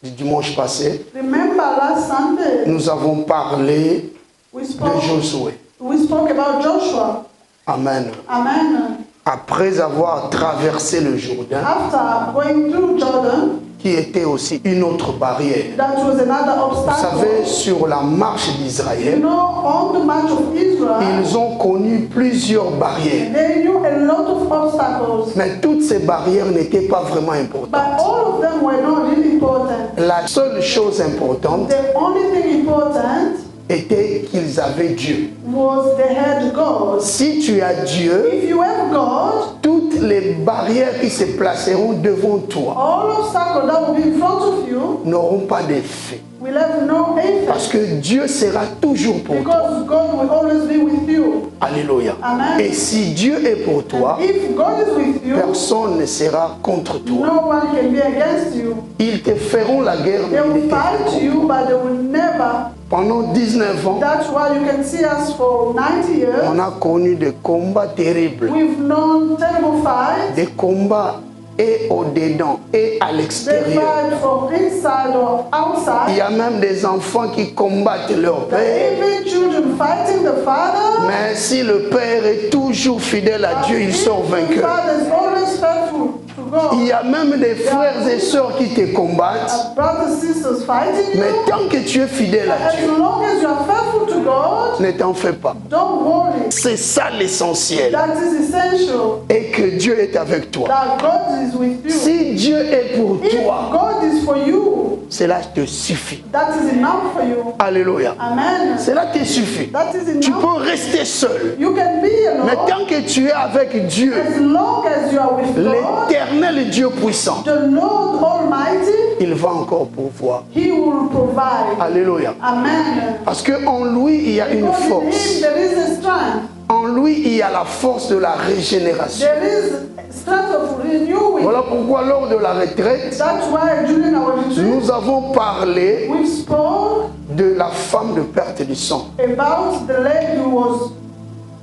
du dimanche passé, Remember last Sunday, nous avons parlé we de spoke Josué. about Joshua. Amen. Amen. Après avoir traversé le Jourdain, After going through Jordan, qui était aussi une autre barrière. that was another Vous obstacle. savez, sur la marche You d'Israël, know, on the march of Israel, ils ont connu plusieurs barrières. they knew a lot of obstacles, Mais toutes ces barrières n'étaient pas vraiment but importantes. all of them were not really important. La seule chose importante The only thing important était qu'ils avaient Dieu. was they had God. Si tu as Dieu, If you have God, toutes les barrières qui se placeront devant toi all obstacles that will be in front of you n'auront pas d'effet. will have no Parce effect, que Dieu sera toujours pour toi. because God will always be with you. Alléluia. Amen. Et si Dieu est pour toi, If God is with you, personne ne sera contre toi. no one can be against you. Ils te feront la guerre, They mais ils will ne te fight feront you, but they will never. Pendant 19 ans, That's why you can see us for 90 years. on a connu des combats terribles. We've known terrible fights. Des combats et au-dedans et à They l'extérieur. fight from inside or Il outside. y a même des enfants qui combattent leur There père. are even children fighting the father. Mais si le père est toujours fidèle à Dieu, ils sont The vainqueurs. father is always faithful to Il God. y a même des frères et sœurs qui te combattent. Brothers and sisters fighting Mais you. tant que tu es fidèle à As Dieu, long as you are faithful to God, ne t'en fais pas. don't worry. C'est ça l'essentiel. That is essential. Et que Dieu est avec toi. That God is with you. Si Dieu est pour If toi, God is for you, cela te suffit. that is enough for you. Alléluia. Amen. Cela te suffit. That is Tu enough. peux rester seul. You can be Mais alone tant que tu es avec Dieu, as long as you are with God. l'éternel Dieu puissant, The Lord Almighty, il va encore pourvoir. He will provide. Alléluia. Amen. Parce qu'en lui, il y a une Because in force. Him there is a strength. En lui, il y a la force de la régénération. There is strength of renewing. Voilà pourquoi lors de la retraite, That's why during our retreat, nous avons parlé we spoke de la femme de perte du sang. about the lady who was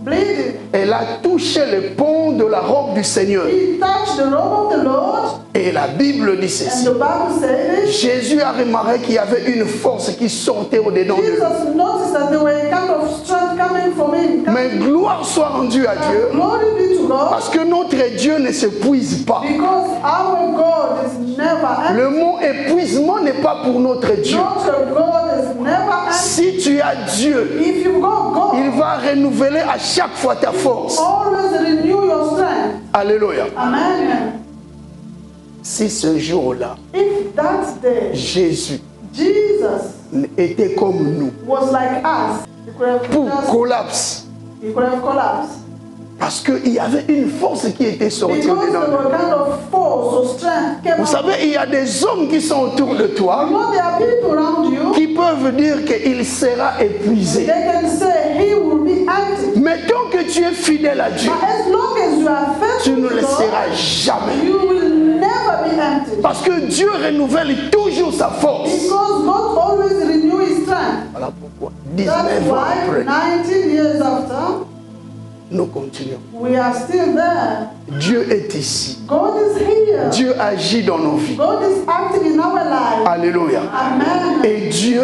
bleeding. Elle a touché le pont de la robe du Seigneur. He touched the robe of the Lord, Et la Bible dit and ceci. the Bible says it. Jésus a remarqué qu'il y avait une force qui sortait au-dedans de lui. Jesus noticed that there were a kind of strength coming from Him. Mais gloire soit rendue à Dieu, Glory be to God, parce que notre Dieu ne s'épuise pas. because our God is never empty. Le mot épuisement n'est pas pour notre Dieu. Your God is never empty. Si tu as Dieu, If you got God, il va renouveler à chaque fois ta force. always renew your strength. Alléluia. Amen. Si ce jour-là, If that day Jésus Jesus était comme nous, was like us, he could have pour just, collapse, he could have collapsed. parce qu'il y avait une force qui était sortie Because au-dedans there de were nous. kind of force or strength came Vous out. savez, il y a des hommes qui sont autour de You toi know, there are people around you. qui peuvent dire qu'il sera épuisé. They can say he will be empty. Mais tant que tu es fidèle à Dieu, But as long as you are tu faithful ne to le God, seras jamais. you will never be empty. Parce que Dieu renouvelle toujours sa force. Because God always renew His strength. Voilà pourquoi, That's 19 ans why après, 19 years after, nous continuons. we are still there. Dieu est ici. God is here. Dieu agit dans nos vies. God is acting in our life. Alléluia. Amen. Et Dieu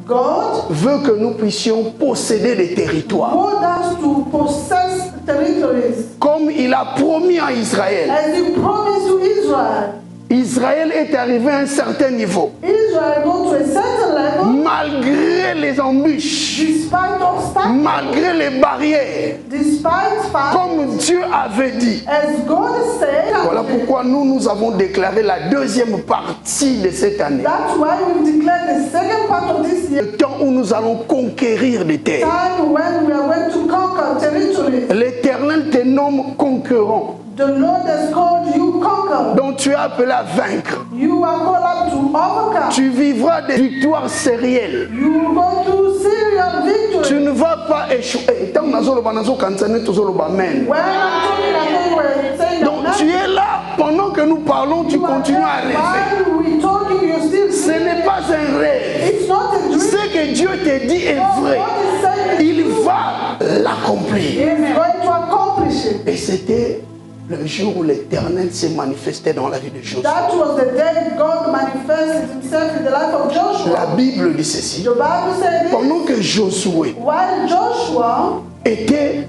God veut que nous puissions posséder des territoires. wants us to possess territories Comme il a promis à Israël. as He promised to Israel. Israël est arrivé à un certain niveau. Israel go to a certain level Malgré les embûches, despite obstacles, malgré les barrières, despite fight, comme Dieu avait dit. as God said. Voilà pourquoi nous avons déclaré la deuxième partie de cette année. That's why we declared the second part of this year, Le temps où nous allons conquérir des terres. time when we are going to conquer territories. L'Éternel te nomme conquérant. The Lord has called you conquer. Donc tu es appelé à vaincre. You are called up to overcome. Tu vivras des victoires sérielles. You go to serial Tu victory. ne vas pas échouer. Tant que nous allons amen. When I'm talking, I thought you were saying Donc that. tu es là, pendant que nous parlons, tu You are continues à there rêver. while we talking, you still Ce n'est pas un rêve. It's not a dream. Ce que Dieu te dit est God vrai. is saying Il va l'accomplir. He is going to accomplish it. Et c'était le jour où l'Éternel s'est manifesté dans la vie de Josué. That was the day God manifested manifested himself in the life of Joshua. La Bible dit ceci. The Bible said this. Pendant que Josué While Joshua était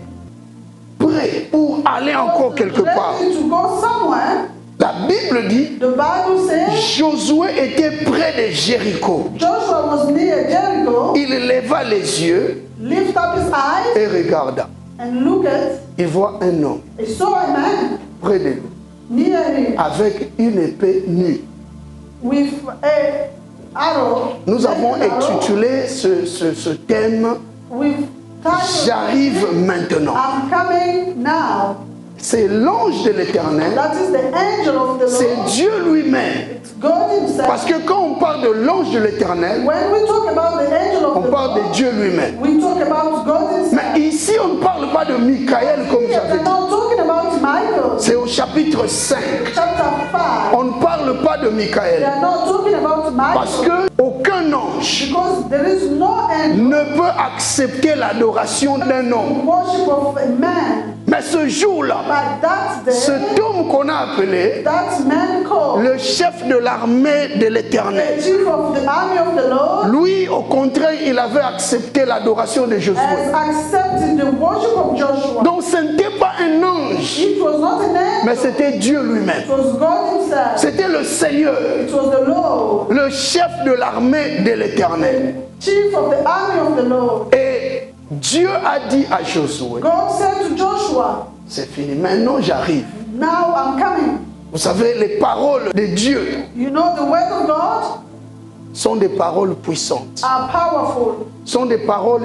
prêt pour aller encore quelque part, ready to go somewhere, la Bible dit the Bible says Josué était près de Jéricho. Joshua was near Jericho, Il leva les yeux lift up his eyes et regarda. and look at, Il voit un homme he saw a man près de lui near him avec une épée nue. with a arrow. Nous avons an arrow intitulé ce thème with title, J'arrive maintenant. I'm coming now. C'est l'ange de l'Éternel, That is the angel of the c'est Lord. Dieu lui-même. It's God himself. Parce que quand on parle de l'ange de l'Éternel, When we talk about the angel of on the parle de Lord, Dieu lui-même. we talk about God himself. Mais ici, on ne parle pas de Michael comme Here, j'avais we're dit. not talking about Michael. C'est au chapitre 5. Chapter 5. On ne parle pas de We Michael. are not talking about Parce Michael. que aucun ange Because there is no angel ne peut accepter l'adoration d'un homme. worship of a man. Mais ce jour-là, But that day, cet homme qu'on a appelé that man called le chef de l'armée de the l'Éternel, chief of the army of the Lord lui, au contraire, il avait accepté l'adoration de Josué. has accepted the worship of Joshua. Donc ce n'était pas un ange, It was not an mais angel. c'était Dieu lui-même. It was God himself. C'était le Seigneur, It was the Lord, le chef de l'armée de l'Éternel. chief of the army of the Lord. Et Dieu a dit à Josué, God said to Joshua, c'est fini, maintenant j'arrive. now I'm coming. Vous savez, les paroles de Dieu You know the word of God sont des paroles puissantes, are powerful, sont des paroles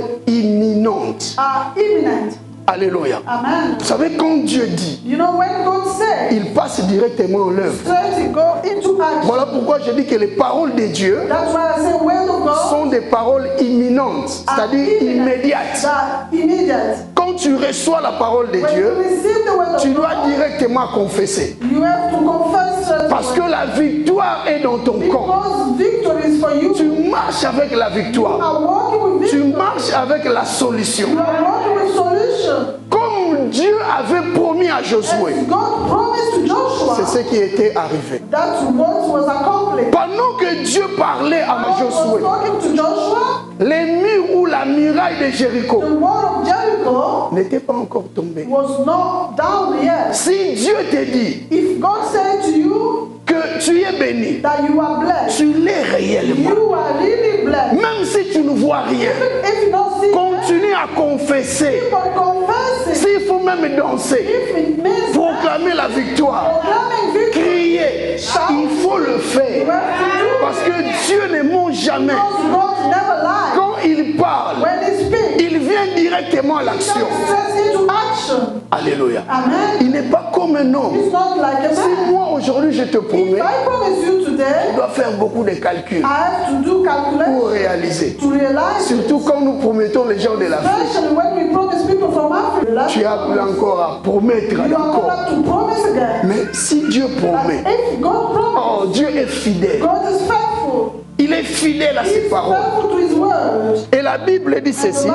imminentes. are imminent. Alléluia. Amen. Vous savez, quand Dieu dit, You know when God said, il passe directement en l'œuvre. straight go into action. Voilà pourquoi je dis que les paroles de Dieu That's why I say word of God sont des paroles imminentes, are c'est-à-dire imminent. immédiates. They are immediate. Quand tu reçois la parole de When Dieu, you receive the word tu of dois God, directement confesser. you have to confess straight Parce que away. la victoire est dans ton camp. Because victory is for you. Tu marches avec la You victoire. are walking with Tu victory. marches avec la solution. You are walking with solution. Comme Dieu avait promis à Josué. As God promised to C'est Joshua, ce qui était arrivé. that's what was accomplished. Pendant que Dieu parlait à God was Josué, talking to Joshua, les murs ou la muraille de Jéricho the wall of Jericho n'étaient pas encore tombés. was not down yet. Si Dieu te dit If God said to you que tu es béni, that you are blessed, tu l'es réellement. you are really blessed. Même si tu ne vois rien, If you don't see that, continue à confesser. keep on confessing. S'il faut même danser, If it means proclamer la victoire, proclaiming victory, crier, il faut le you faire. have to do Parce que Dieu ne ment jamais. because God never lies. Quand il parle, When He speaks, il vient directement à He l'action. comes straight into action. Alléluia. Amen. Il n'est pas comme un homme. It's not like a Si man. moi aujourd'hui je te If promets, I promise you tu today, dois faire beaucoup de calculs I have to do pour calculation réaliser. to realize. Surtout quand nous promettons les gens de l'Afrique. Especially when we promise people from Africa. Tu as appelé encore à promettre, You are d'accord. allowed to promise again. Mais si Dieu promet, But if God promises, oh, Dieu est fidèle. God is faithful. Il est fidèle à He ses is paroles. faithful to His word. Et la Bible dit ceci.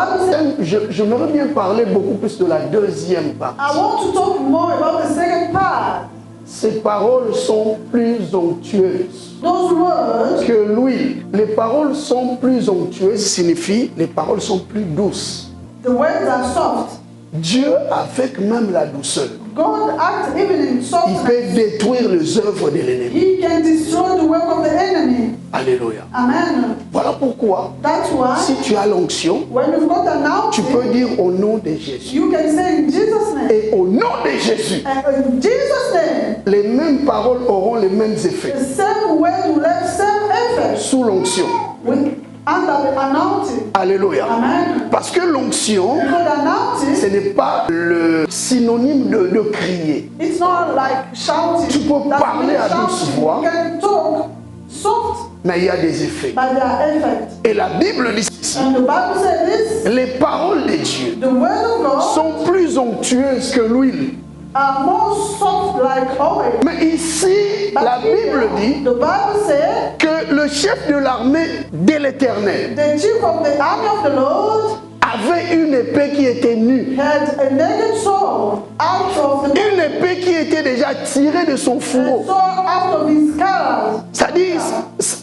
J'aimerais bien parler beaucoup plus de la deuxième I partie. want to talk more about the second part. Ces paroles sont plus onctueuses Those words, que l'huile. Les paroles sont plus onctueuses signifie les paroles sont plus douces. the words are soft. Dieu, avec même la douceur, God acts even in il softness. peut détruire les œuvres de l'ennemi. He can destroy the work of the enemy. Alléluia. Amen. Voilà pourquoi, That's why si tu as l'onction, when you've got an tu outfit, peux dire au nom de Jésus. you can say in Jesus' name. Et au nom de Jésus, And in Jesus' name, les mêmes paroles auront les mêmes effets the same word will have same effect sous l'onction. with under the anointing. Alléluia. Amen. Parce que l'onction, Because anointing, ce n'est pas le synonyme de crier. it's not like shouting. Tu peux That's parler not à douce shouting. voix. You can talk soft, Mais il y a des effets. but there are effects. Et la Bible dit ceci. And the Bible says this, Les paroles de Dieu the word of God sont plus onctueuses que l'huile. are more soft like oil. Mais ici, But la Bible here, dit the Bible says que le chef de l'armée de l'Éternel the chief of the army of the Lord avait une épée qui était nue. had a naked sword out of the Une épée qui était déjà tirée de son fourreau. sword out of his scars. C'est-à-dire,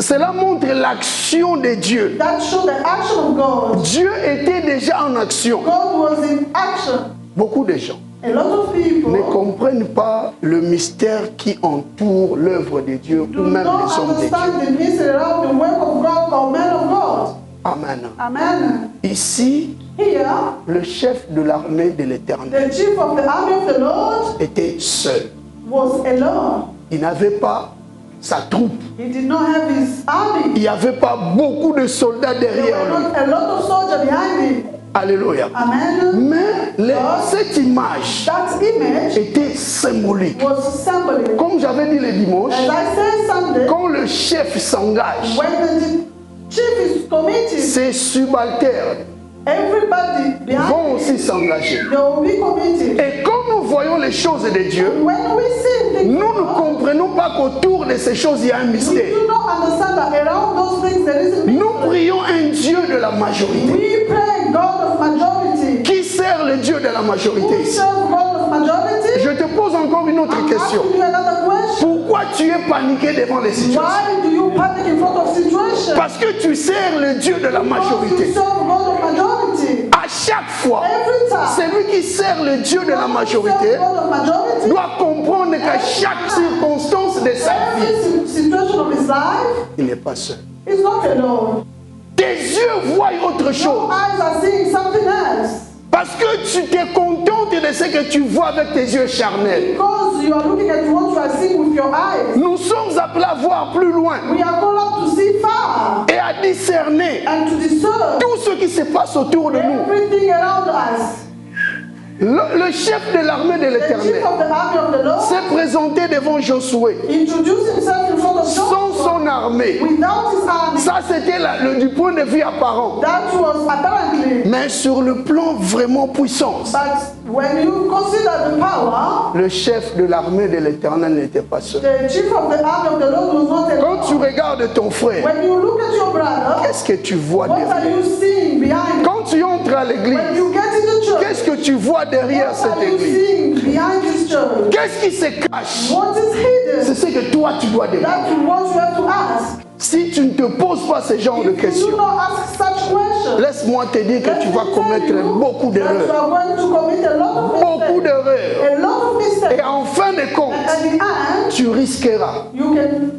Cela montre l'action de Dieu. That showed the action of God. Dieu était déjà en action. God was in action. Beaucoup de gens A lot of people ne comprennent pas le mystère qui entoure l'œuvre de Dieu ou do même not les hommes de Dieu. understand the mystery around the work of God or men of God. Amen. Amen. Ici, Here, le chef de l'armée de l'Éternel the chief of the army of the Lord était seul. was alone. Il n'avait pas sa troupe. He did not have his Il army. n'y avait pas beaucoup de soldats There derrière were lui. not a lot of soldiers behind him. Alléluia. Amen. Mais cette image That image était symbolique. was symbolic. Comme j'avais dit le dimanche, As I said Sunday, quand le chef s'engage, when the chief is committed, ses subalternes everybody behind vont aussi s'engager. they will be committed. Et quand nous voyons les choses de Dieu, When we see things, nous ne comprenons pas qu'autour de ces choses, il y a un we mystère. do not understand that around those things there is a Nous mystery. prions un Dieu de la majorité. We pray God of majority. Qui sert le Dieu de la majorité Who ici? serve God of majority? Je te pose encore une autre I'm question. asking you another question. Pourquoi tu es paniqué devant les situations? Why do you panic in front of situations? Parce que tu sers le Dieu de la Because you majorité. serve God of majority. À chaque fois, Every time. celui qui sert le Dieu de la When you majorité serve God of majority, doit comprendre qu'à chaque circonstance de sa vie, every situation of his life, il n'est pas seul. he's not alone. Tes yeux voient autre Your chose. eyes are seeing something else. Parce que tu te contentes de ce que tu vois avec tes yeux charnels. Because you are looking at what you are seeing with your eyes. Nous sommes appelés à voir plus loin We are called up to see far et à discerner and to discern tout ce qui se passe autour de nous. everything around us. Le chef de l'armée de The chief l'Éternel of the army of the Lord s'est présenté devant Josué introduced himself in front of sans Joshua son armée. without his army. Ça, c'était du point de vue apparent. That was apparently, Mais sur le plan vraiment puissance, but when you consider the power, le chef de l'armée de l'Éternel n'était pas seul. the chief of the army of the Lord was not Quand tu alone. regardes ton frère, When you look at your brother, qu'est-ce que tu vois what are derrière? you seeing behind him? Quand tu entres à When l'église, you get into church, qu'est-ce que tu vois derrière what cette are you église? seeing behind this church? Qu'est-ce qui se cache? What is hidden? C'est ce que toi tu dois demander. That you want you have to ask. Si tu ne te poses pas ce genre de If you do questions, not ask such questions, laisse-moi te dire que tu vas commettre beaucoup that you d'erreurs. are going to commit a lot of Beaucoup mistakes. d'erreurs. A lot of Et mistakes. en fin de compte, And at the end, tu risqueras you can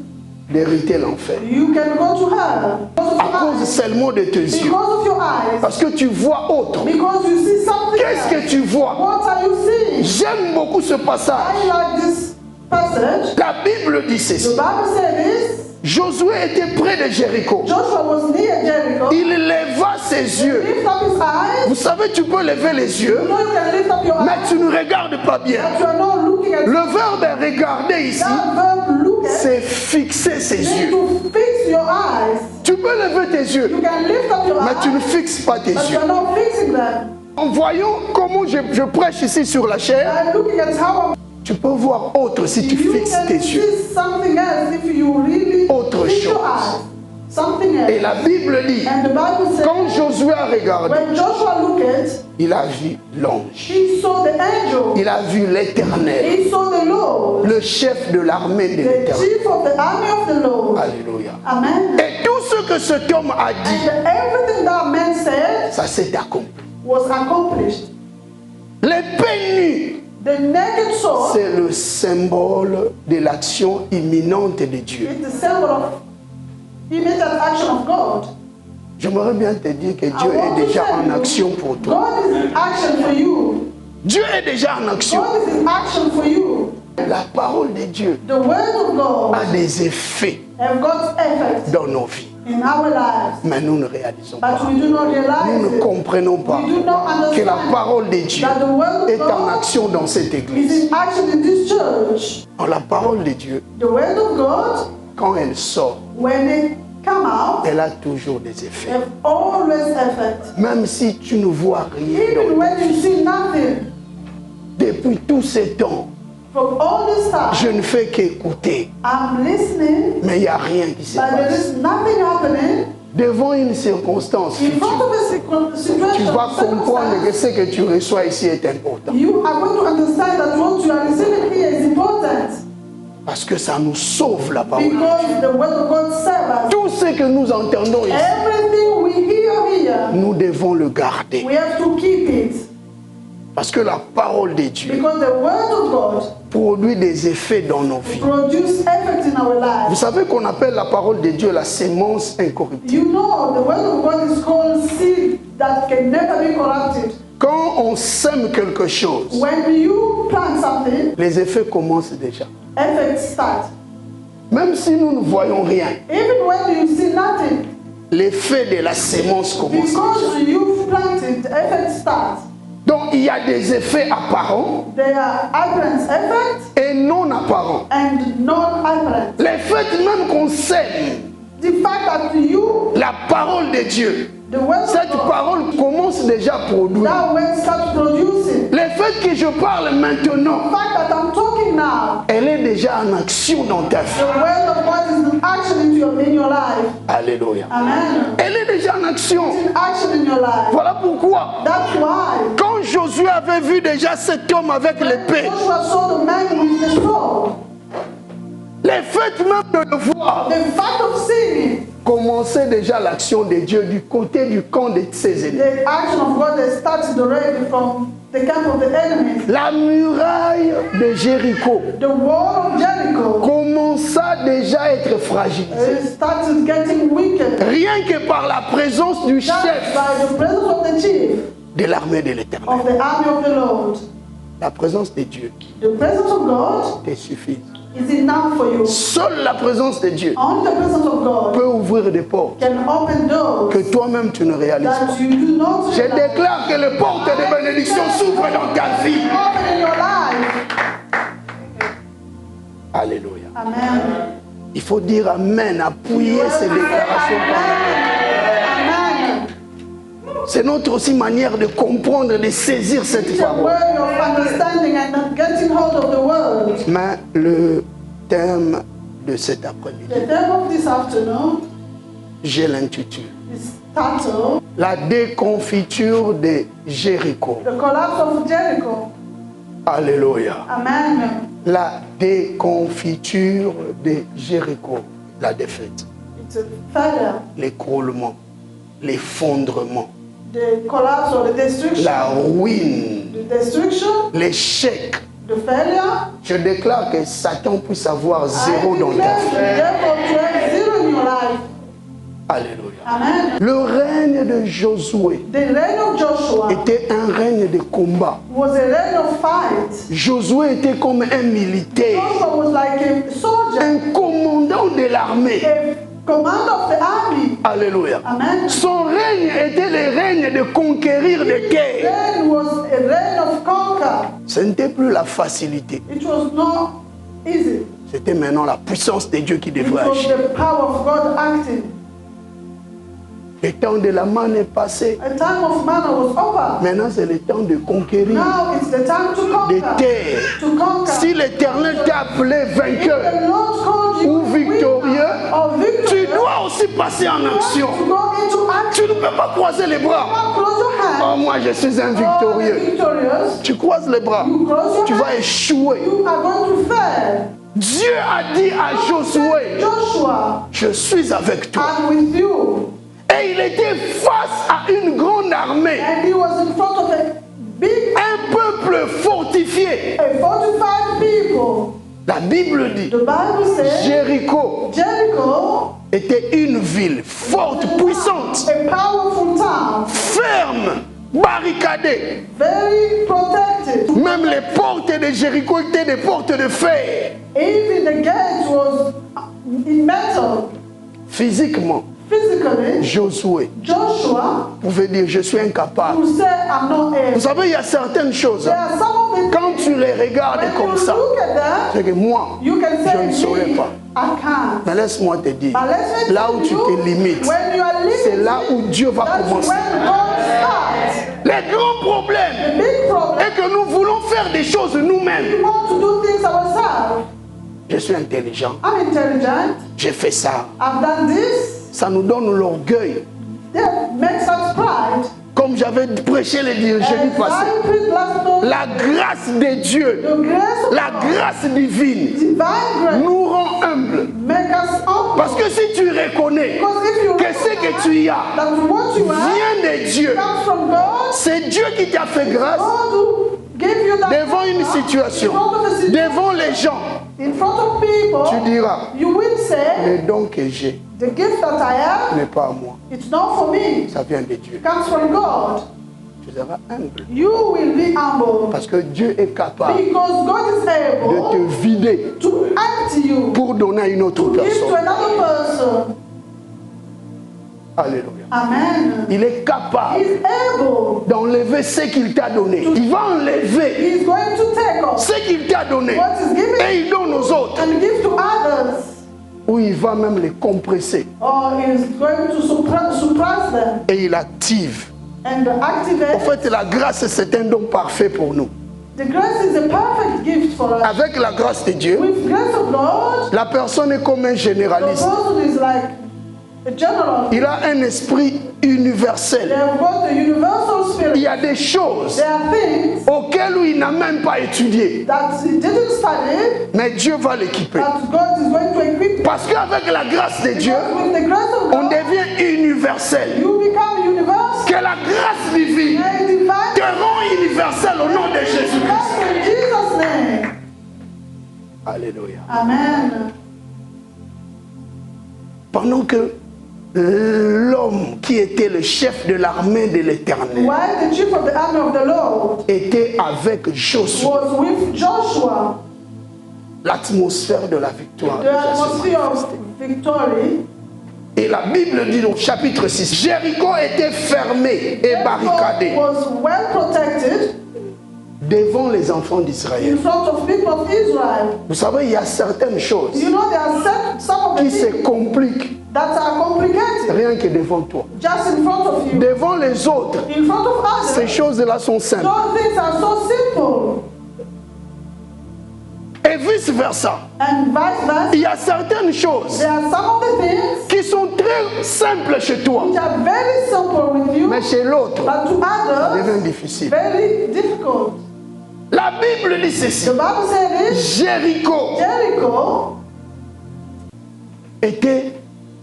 d'hériter l'enfer. go to hell because À of cause your eyes. seulement de tes yeux. Because of your eyes. Parce que tu vois autre. Because you see something Qu'est-ce else. que tu vois? What are you seeing? J'aime beaucoup ce passage. I like this passage. La Bible dit The ceci. Bible says this. Josué était près de Jéricho. Joshua was near Jericho. Il leva ses yeux. Lift up his eyes. Vous savez, tu peux lever les yeux, You know you can lift up your mais eyes. tu ne regardes pas bien. But you are not looking at Le verbe regarder ici, that verb look at. c'est fixer ses Means yeux. to fix your eyes. Tu peux lever tes yeux, You can lift up your mais tu ne eyes. fixes pas tes But you yeux. are not fixing them. En voyant comment je prêche ici sur la chair, And looking at how tu peux voir autre si tu you fixes can tes yeux. see something else if you really Autre fix your chose. eyes. Something else. Et la Bible dit, And the Bible says, quand Josué a regardé, when Joshua looked, il a vu l'ange. he saw the angel. Il a vu l'Éternel, He saw the Lord, le chef de l'armée de the l'Éternel. chief of the army of the Lord. Alléluia. Amen. Et tout ce que cet homme a dit, And everything that man said ça s'est accompli. was accomplished. L'épée nue, The naked sword c'est le symbole de l'action imminente de Dieu. is the symbol of immediate action of God. J'aimerais bien te dire que I Dieu want est to déjà tell en you, action pour toi. God is in action for you. Dieu est déjà en action. God is in action for you. La parole de Dieu The word of God a des effets have got effect dans nos vies. in our lives, Mais nous ne réalisons pas. but we do not Nous realize ne it. comprenons pas We do not que la understand parole de Dieu that the word of est en God action dans cette église. is in action in this church. En la parole de Dieu, The word of God, quand elle sort, when it come out, elle a toujours des effets. have always effect. Même si tu ne vois rien Even d'autre. when you see nothing Depuis tous ces temps, from all this je time, ne fais qu'écouter. I'm listening, Mais il n'y a rien qui se but there passe. is nothing happening. Devant une circonstance In future, front of a tu situation, vas comprendre que circumstance, ce que tu reçois ici est important. you are going to understand that what you are receiving here is important Parce que ça nous sauve la parole. because the word of God serves us. Tout ce que nous entendons ici, Everything we hear here, nous devons le garder. we have to keep it. Parce que la parole de Dieu Because the word of God produit des effets dans nos vies. produces effect in our Vous lives. savez qu'on appelle la parole de Dieu la sémence incorruptible. You know, the word of God is called seed that can never be corrupted. Quand on sème quelque chose, When you plant something, les effets commencent déjà. effects start. Même si nous ne voyons rien, Even when you see nothing, l'effet de la sémence commence déjà. because you've planted, the effect starts. Donc il y a des effets apparents There are apparent effects et non apparents. and non-apparent. Les faits même qu'on sème The fact that you, la parole de Dieu, the word cette of God, parole commence déjà à produire. that word starts producing. Le fait que je parle maintenant, The fact that I'm talking now, elle est déjà en action dans ta vie. the word of God is in action in your life. Alléluia. Amen. Elle est déjà en action. It's in action in your life. Voilà pourquoi, That's why quand Josué avait vu déjà cet homme avec l'épée, Joshua saw the man with the sword. les faits même de le voir The fact of seeing it, commençait déjà l'action de Dieu du côté du camp de ses ennemis. the action of God that started already from the camp of the enemies. La muraille de Jéricho The wall of Jericho commença déjà à être fragilisée. started getting weaker. Rien que par la présence du Just chef by the presence of the chief de l'armée de l'Éternel. of the army of the Lord. La présence de Dieu The presence of God te suffit. is enough for you. Seule la présence de Dieu Only the presence of God peut ouvrir des portes can open doors que toi-même tu ne réalises pas. that you do not Je realize. déclare que les portes de bénédiction s'ouvrent dans ta vie. Open in your life. Alléluia. Amen. Il faut dire Amen, appuyer ces déclarations par Amen. Amen. C'est notre aussi manière de comprendre, de saisir cette It's a parole. way of understanding and getting hold of the word. Mais le thème de cet après-midi, The theme of this afternoon je l'intitule is titled La déconfiture de Jéricho. The Collapse of Jericho. Alléluia. Amen. La déconfiture de Jéricho. La défaite, It's a failure. l'écroulement, l'effondrement, The collapse or the destruction. la ruine, The destruction, l'échec. the failure. Je déclare que Satan puisse avoir I zéro dans ta declare vie. the devil to have zero in your life. Alléluia. Amen. Le règne de Josué The reign of Joshua était un règne de combat. was a reign of fight. Josué était comme un militaire, Joshua was like a soldier, un commandant de l'armée. a commander of the army. Alléluia. Amen. Son règne était le règne de conquérir des terres. Reign was a reign of conquer. Ce n'était plus la facilité. It was not easy. C'était maintenant la puissance de Dieu qui It devrait was agir. the power of God acting. Le temps de la manne est passé. A time of manna was over. Maintenant, c'est le temps de conquérir Now it's the time to des conquer. terres. To conquer. Si l'Éternel t'a appelé If vainqueur the Lord called you ou victorieux, or tu victorious, dois aussi passer en action. to go into action. Tu ne peux pas croiser les bras. Close your hands. Oh, moi, je suis un Oh, victorieux. victorious. Tu croises les bras. You close your Tu vas hands. échouer. You are going to fail. Dieu a dit à Josué, Joshua, je suis avec toi. I'm with you. Et il était face à une grande armée, And he was in front of a big, un peuple fortifié. a 45 people. La Bible dit, The Bible says Jéricho Jericho, était une ville forte, puissante, a powerful town, ferme, barricadée. very protected. Même les portes de Jéricho étaient des portes de fer. Even the gate was in metal. Physiquement, Physically, Josué Joshua pouvait dire, je suis incapable. would say, I'm not Vous able. savez, il y a certaines choses, There are some of the quand tu les regardes when comme you ça, look at them, c'est que moi, you can je ne say, saurais me, pas. I can't. Mais laisse-moi te dire, But let me là tell où tu you, te limites, when you are c'est limited, là où Dieu va that's commencer. when God starts. Les grands problèmes The big problem, est que nous voulons faire des choses nous-mêmes. we want to do things ourselves. Je suis intelligent, I'm intelligent. j'ai fait ça. I've done this. Ça nous donne l'orgueil. That makes us pride. Comme j'avais prêché le jeudi And passé, I preach last night, la grâce de Dieu, the grace of la God, grâce divine divine grace, nous rend humbles. Make us humble. Parce que si tu reconnais Because if you que ce que tu as that what you have vient de Dieu, comes from God, c'est Dieu qui t'a fait grâce God who gave you that devant une power, situation, in front of the situation, devant les gens, in front of people, tu diras, you will say, le don que j'ai the gift that I have, n'est pas à moi, it's not for me, ça vient de Dieu. it comes from God. Tu seras humble. You will be humble. Parce que Dieu est capable Because God is de able te vider to empty you, pour donner à une autre to give to personne. another person. Alléluia. Amen. Il est capable He's able. d'enlever ce qu'il t'a donné. Il va enlever He's going to take off ce qu'il t'a donné what is given et il donne aux autres. and give to others. Ou il va même les compresser Or he's going to suppress them et il active. and En activate. fait, la grâce, c'est un don parfait pour nous. The grace is a perfect gift for us. Avec la grâce de Dieu, With grace of God, la personne est comme un the généraliste. person is like a general. Il a un esprit They universel. have got a universal Il spirit. y a des choses There are things auxquelles il n'a même pas étudié. that he didn't study Mais Dieu va l'équiper. that God is going to equip. Parce qu'avec la grâce de Dieu, With the grace of on God, devient universel. you become universal. Que la grâce divine And divine te rend universel au nom de Jésus-Christ. in Jesus' name. Alléluia. Amen. Pendant que l'homme qui était le chef de l'armée de l'Éternel While the chief of the army of the Lord était avec Josué, was with Joshua, l'atmosphère de la victoire the déjà se atmosphere of manifestait. victory, Et la Bible dit au chapitre 6, Jéricho était fermé et barricadé was well protected devant les enfants d'Israël. in front of people of Israel. Vous savez, il y a certaines choses You know, there are some of the qui se things compliquent that are complicated rien que devant toi. just in front of you. Devant les autres, In front of ces others, choses-là sont simples. those things are so simple. Et vice-versa. And vice versa, Il y a certaines choses there are some of the things qui sont très simples chez toi, which are very simple with you, mais chez l'autre, but to ça others, devient difficile. very difficult. La Bible dit ceci. The Bible said this, Jéricho Jericho était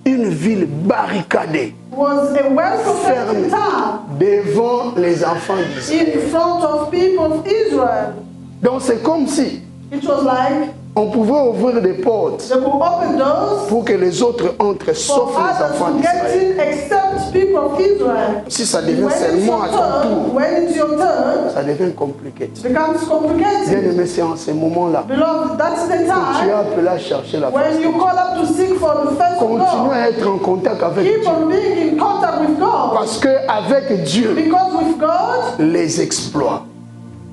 une ville barricadée was a Fermé. well-protected town devant les enfants d'Israël. in front of people of Israel. Donc c'est comme si It was like on pouvait ouvrir des portes they could open doors pour que les autres entrent, sauf for les others enfants to get d'Israël. in except people of Israel. Si ça devient When it's seulement à your ton turn, tour, when it's your turn, ça devient compliqué. it becomes Bien complicated. aimé, c'est en ce moment-là Beloved, that's the que tu es time appelé à chercher la face. when you call up to seek for the face of Continue God. à être en contact avec Keep Dieu. on being in contact with God. Parce qu'avec Dieu, Because with God, les exploits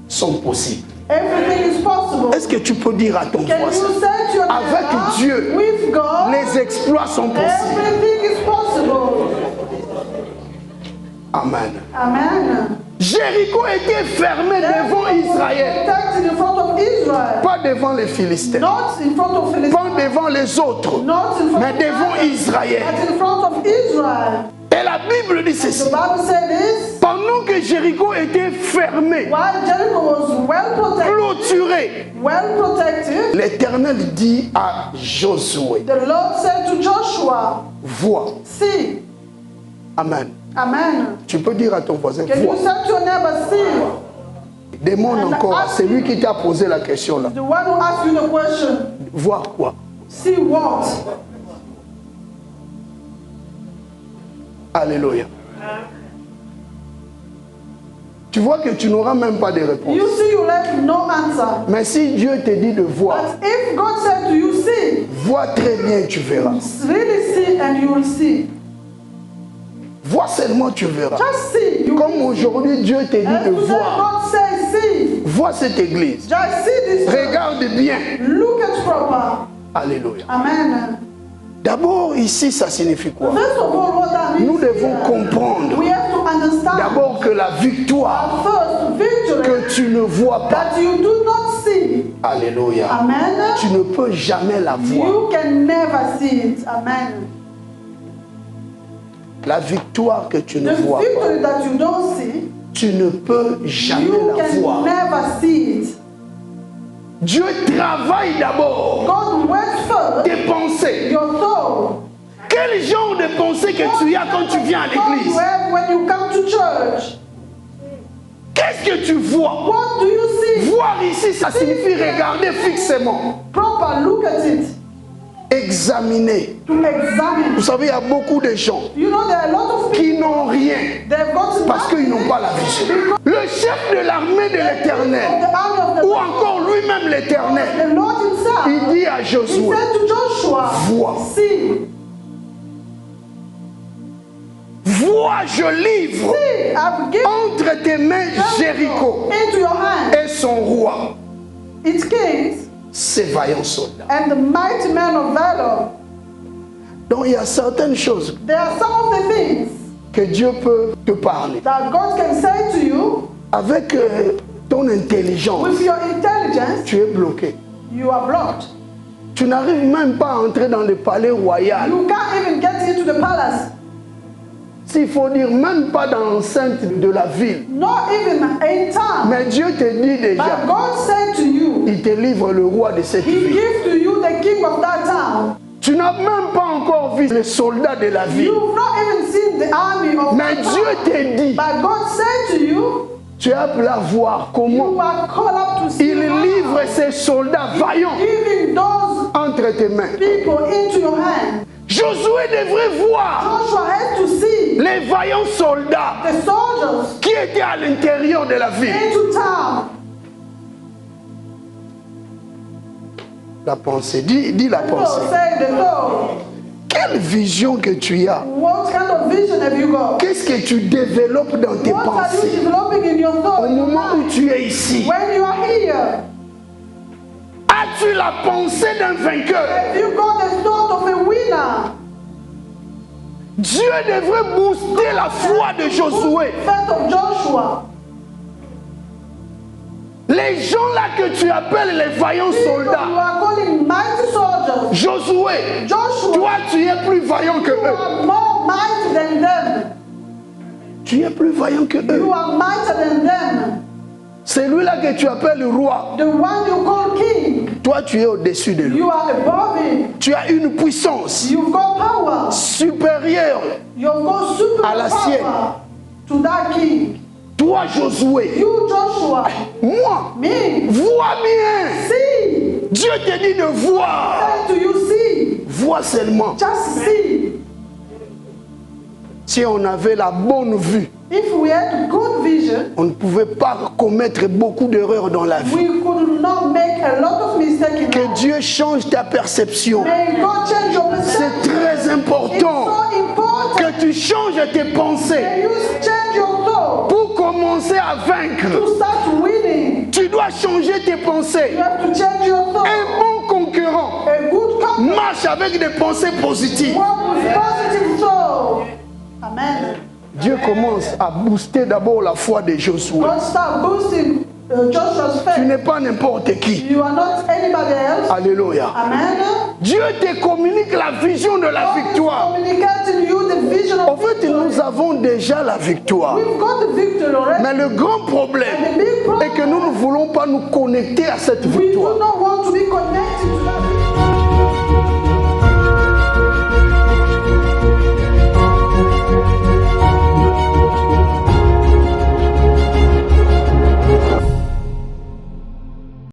sont possibles. everything is possible. Est-ce que tu peux dire à ton Can voisin, you say to your avec neighbor, Dieu, with God, les exploits sont possibles? everything is possible. Amen. Amen. Jéricho était fermé devant Israël, Protected in front of Israel. pas devant les Philistins, Not in front of Philistines. pas devant les autres, Not in front mais of devant others, Israël. but in front of Israel. Et la Bible dit The ceci. Bible said this. Pendant que Jéricho était fermé, While Jericho was well protected, clôturé, l'Éternel dit à Josué, the Lord said to Joshua, vois. see. Amen. Amen. Tu peux dire à ton voisin, Can you vois. say to your neighbor, see? Demande encore à celui qui t'a posé la question là. The one who asked you the question, Voir quoi? see what? Alléluia. Tu vois que tu n'auras même pas de réponse. You see, you let no answer. Mais si Dieu te dit de voir, But if God said to you, see, vois très bien, tu verras. really see and you will see. Vois seulement, tu verras. Just see. You Comme aujourd'hui, Dieu te dit and de today voir. God says, see. Vois cette église. Just see this. Regarde bien. Look at proper. Alléluia. Amen. D'abord, ici, ça signifie quoi? First of all, what that means Nous devons comprendre we have to understand d'abord que la victoire first victory que tu ne vois pas, that you do not see. alléluia, Amen. tu ne peux jamais la voir. You can never see it. Amen. La victoire que tu ne The vois pas, victory that you don't see, tu ne peux jamais you la can voir. never see it. Dieu travaille d'abord God works first tes pensées. your soul. Quel genre de pensée que tu as quand tu viens à What you l'église? have when you come to church? Qu'est-ce que tu vois? What do you see? Voir ici, ça signifie regarder fixement, Proper, look at it. examiner. To examine. Vous savez, il y a beaucoup de gens You know, there are a lot of people, qui n'ont rien they've got parce qu'ils nothing. n'ont pas la vision. Le chef de l'armée de Of l'Éternel, the army of the ou Lord, encore lui-même l'Éternel, the Lord himself, il dit à he Josué, said to Joshua, vois, see, vois, je livre see, I've given entre tes mains Jéricho into your hand et son roi, its kings ses vaillants soldats. and the mighty men of valor. Donc il y a certaines choses There are some of the things que Dieu peut te parler. that God can say to you Avec ton intelligence, with your intelligence, tu es bloqué. you are blocked. Tu n'arrives même pas à entrer dans le palais royal. You can't even get into the palace, S'il faut dire, même pas dans l'enceinte de la ville. not even in town. Mais Dieu te dit déjà, But God said to you, il te livre le roi de cette He ville. gives to you the king of that town. Tu n'as même pas encore vu les soldats de la ville. You've not even seen the army of Mais that Dieu town. te dit, But God said to you, tu es appelé à voir you comment are called up to see il livre ses soldats vaillants giving those entre tes mains. people into your hand. Josué devrait voir Joshua had to see les vaillants soldats the soldiers qui étaient à l'intérieur de la ville. into town. La pensée, dis la So pensée. say the Lord, Quelle vision que tu as? what kind of vision have you got? Qu'est-ce que tu développes dans tes What are you pensées developing in your au thought? moment où tu es ici? When you are here, As-tu la pensée d'un vainqueur? have you got the thought of a winner? Dieu devrait booster la foi de Josué. Faith of Joshua. Les gens là que tu appelles les vaillants People you soldats, are calling mighty soldiers. Josué, Joshua, toi tu es plus vaillant que you eux. are more mighty than them. Tu es plus vaillant que eux. You are mightier than them. Celui-là que tu appelles le roi, The one you call king, toi tu es au-dessus de lui. you are above him. Tu as une puissance You've got power. supérieure. You've got super À la power sienne. to that king. Toi Josué, You, Joshua, moi, me, vois bien. see. Dieu te dit de voir. Say to you, see. Vois seulement. Just see. Si on avait la bonne vue, If we had good vision, on ne pouvait pas commettre beaucoup d'erreurs dans la vie. we could not make a lot of mistakes in Que life. Dieu change ta perception. May God change your C'est perception. très It's important so important. que tu changes tes pensées May you change your thought pour commencer à vaincre. to start winning. Tu dois changer tes You pensées. have to change your thought. Un bon concurrent A good company marche avec des pensées positives. work with positive thought. Amen. Dieu commence à booster d'abord la foi de Josué. God start boosting Joshua's Tu faith. n'es pas n'importe qui. You are not anybody else. Alléluia. Amen. Dieu te communique la vision de la God is victoire. communicating you the vision En of fait, victory. nous avons déjà la victoire. We've got the victory already. Mais le grand problème est que nous ne voulons pas nous connecter à cette We do victoire. not want